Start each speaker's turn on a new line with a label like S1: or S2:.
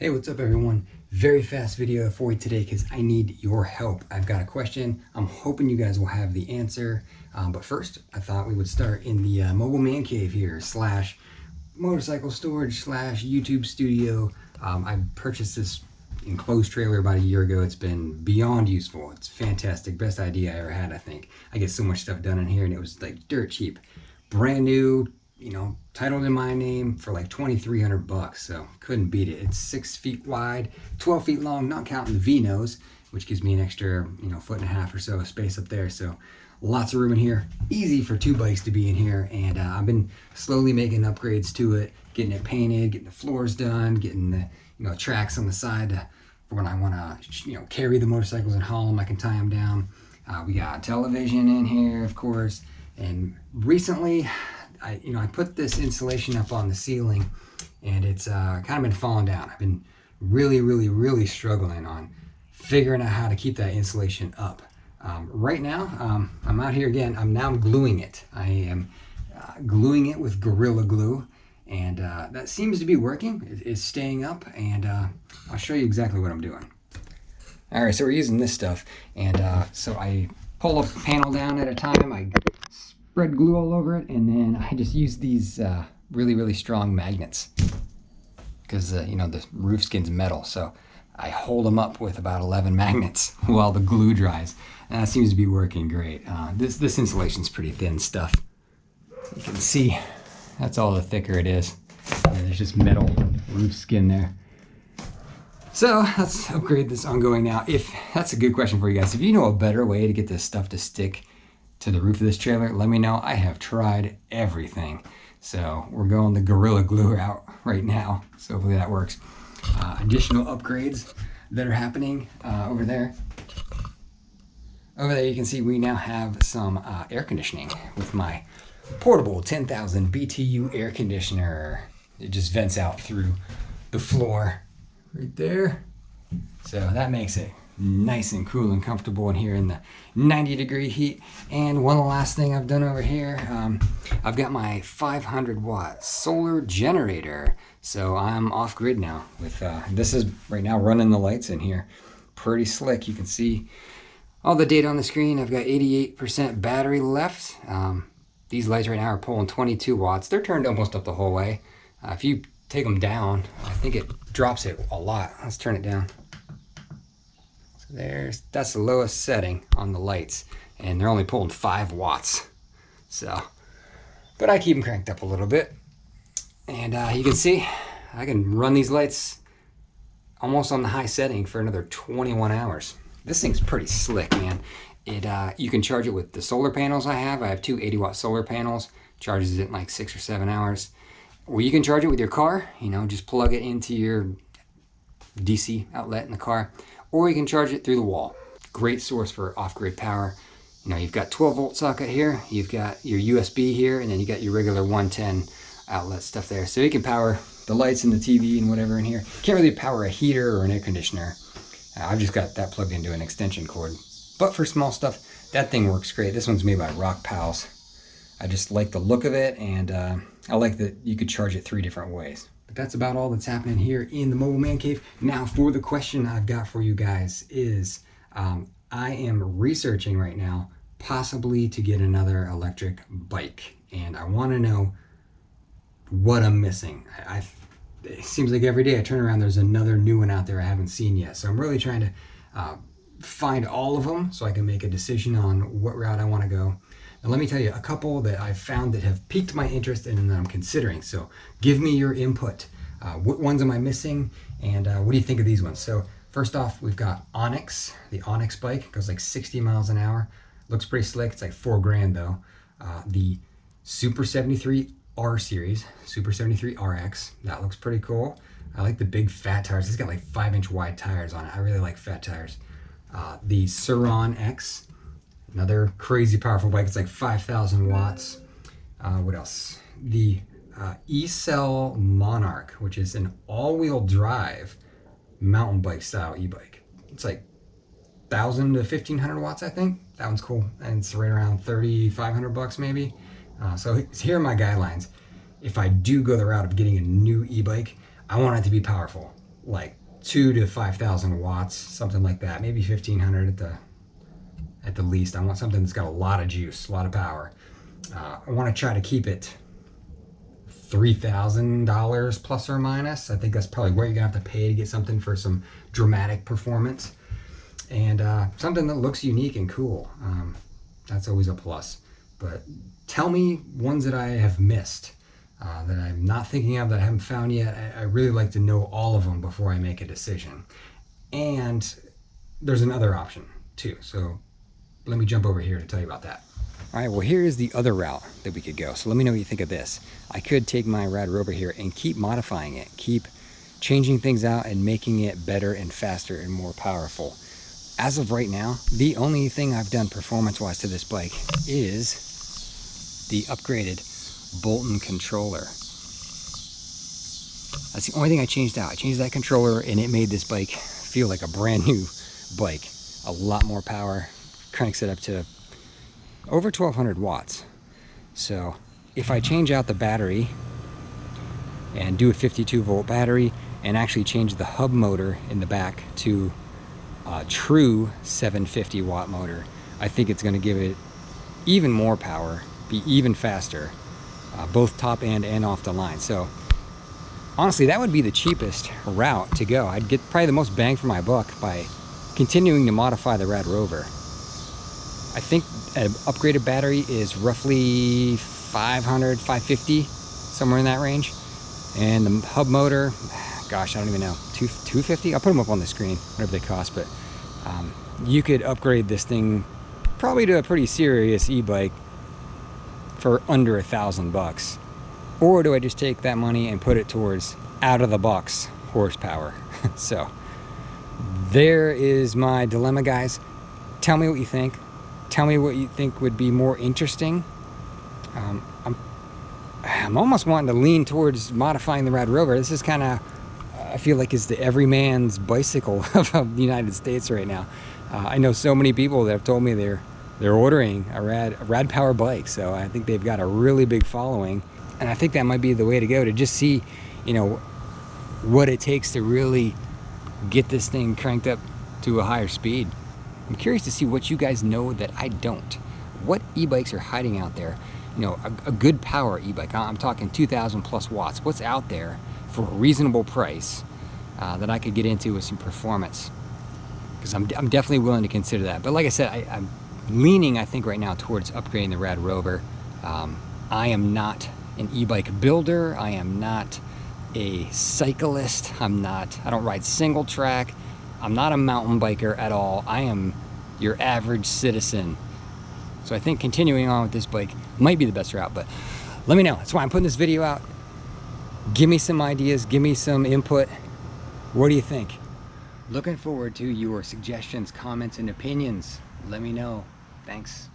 S1: Hey, what's up everyone? Very fast video for you today because I need your help. I've got a question. I'm hoping you guys will have the answer. But first, I thought we would start in the mobile man cave here slash motorcycle storage slash YouTube studio. I purchased this enclosed trailer about a year ago. It's been beyond useful. It's fantastic. Best idea I ever had, I think. I get so much stuff done in here and it was like dirt cheap. Brand new, titled in my name for like 2,300 bucks, so couldn't beat it. It's 6 feet wide, 12 feet long, not counting the V-nose, which gives me an extra, foot and a half or so of space up there. So lots of room in here, easy for two bikes to be in here. And I've been slowly making upgrades to it, getting it painted, getting the floors done, getting the tracks on the side for when I want to, carry the motorcycles and haul them. I can tie them down. We got television in here, of course. And recently, I put this insulation up on the ceiling and it's kind of been falling down. I've been really struggling on figuring out how to keep that insulation up. Right now, I'm out here again. I'm gluing it. I am gluing it with Gorilla Glue, and that seems to be working. It's staying up, and I'll show you exactly what I'm doing. All right, so we're using this stuff, and so I pull a panel down at a time. I spread glue all over it, and then I just use these really strong magnets because the roof skin's metal, so I hold them up with about 11 magnets while the glue dries, and that seems to be working great. This insulation's pretty thin stuff. You can see that's all the thicker it is. And there's just metal roof skin there. So let's upgrade this ongoing now. If that's a good question for you guys. If you know a better way to get this stuff to stick to the roof of this trailer, let me know. I have tried everything. So we're going the Gorilla Glue route right now. So hopefully that works. Additional upgrades that are happening over there. Over there you can see we now have some air conditioning with my portable 10,000 BTU air conditioner. It just vents out through the floor right there. So that makes it nice and cool and comfortable in here in the 90-degree heat. And one last thing I've done over here, I've got my 500-watt solar generator. So I'm off grid now with this is right now running the lights in here. Pretty slick. You can see all the data on the screen. I've got 88% battery left. These lights right now are pulling 22 watts. They're turned almost up the whole way. If you take them down, I think it drops it a lot. Let's turn it down. That's the lowest setting on the lights, and they're only pulling 5 watts. So, but I keep them cranked up a little bit, and you can see I can run these lights almost on the high setting for another 21 hours. This thing's pretty slick, man. You can charge it with the solar panels I have. I have two 80-watt solar panels. Charges it in like 6 or 7 hours. Or you can charge it with your car. Just plug it into your DC outlet in the car. Or you can charge it through the wall. Great source for off-grid power. You've got 12-volt socket here, you've got your USB here, and then you got your regular 110 outlet stuff there. So you can power the lights and the TV and whatever in here. Can't really power a heater or an air conditioner. I've just got that plugged into an extension cord. But for small stuff, that thing works great. This one's made by Rock Pals. I just like the look of it, and I like that you could charge it 3 different ways. But that's about all that's happening here in the Mobile Man Cave. Now for the question I've got for you guys is, I am researching right now possibly to get another electric bike. And I want to know what I'm missing. It seems like every day I turn around, there's another new one out there I haven't seen yet. So I'm really trying to find all of them so I can make a decision on what route I want to go. Now let me tell you a couple that I've found that have piqued my interest and that I'm considering. So give me your input. What ones am I missing? And what do you think of these ones? So first off, we've got Onyx. The Onyx bike goes like 60 miles an hour. Looks pretty slick. It's like $4 grand though. The Super 73 R series, Super 73 RX. That looks pretty cool. I like the big fat tires. It's got like 5-inch wide tires on it. I really like fat tires. The Suron X. Another crazy powerful bike. It's like 5,000 watts. What else? The E-Cell Monarch, which is an all-wheel drive mountain bike style e-bike. It's like 1,000 to 1,500 watts, I think. That one's cool. And it's right around 3,500 bucks maybe. So here are my guidelines. If I do go the route of getting a new e-bike, I want it to be powerful. like 2,000 to 5,000 watts, something like that, maybe 1,500 at the least. I want something that's got a lot of juice, a lot of power. I want to try to keep it $3,000 plus or minus. I think that's probably what you're gonna have to pay to get something for some dramatic performance, and something that looks unique and cool. That's always a plus. But tell me ones that I have missed, that I'm not thinking of, that I haven't found yet. I really like to know all of them before I make a decision. And there's another option too, so let me jump over here to tell you about that. All right, well, here's the other route that we could go. So let me know what you think of this. I could take my Rad Rover here and keep modifying it, keep changing things out and making it better and faster and more powerful. As of right now, the only thing I've done performance-wise to this bike is the upgraded Bolton controller. That's the only thing I changed out. I changed that controller and it made this bike feel like a brand new bike. A lot more power, cranks it up to over 1,200 watts. So if I change out the battery and do a 52 volt battery and actually change the hub motor in the back to a true 750 watt motor, I think it's going to give it even more power, be even faster, both top end and off the line. So honestly, that would be the cheapest route to go. I'd get probably the most bang for my buck by continuing to modify the Rad Rover. I think an upgraded battery is roughly 500, 550, somewhere in that range. And the hub motor, gosh, I don't even know, 250? I'll put them up on the screen, whatever they cost. But you could upgrade this thing probably to a pretty serious e-bike for under $1,000. Or do I just take that money and put it towards out of the box horsepower? So there is my dilemma, guys. Tell me what you think. Tell me what you think would be more interesting. I'm almost wanting to lean towards modifying the Rad Rover. This is kind of, I feel like, is the everyman's bicycle of the United States right now. I know so many people that have told me they're ordering a Rad Power bike, so I think they've got a really big following, and I think that might be the way to go, to just see, you know, what it takes to really get this thing cranked up to a higher speed. I'm curious to see what you guys know that I don't. What e-bikes are hiding out there? You know, a good power e-bike. I'm talking 2,000 plus watts. What's out there for a reasonable price that I could get into with some performance? Because I'm definitely willing to consider that. But like I said, I'm leaning, I think, right now towards upgrading the Rad Rover. I am not an e-bike builder. I am not a cyclist. I don't ride single track. I'm not a mountain biker at all. I am your average citizen. So I think continuing on with this bike might be the best route, but let me know. That's why I'm putting this video out. Give me some ideas, give me some input. What do you think? Looking forward to your suggestions, comments, and opinions. Let me know. Thanks.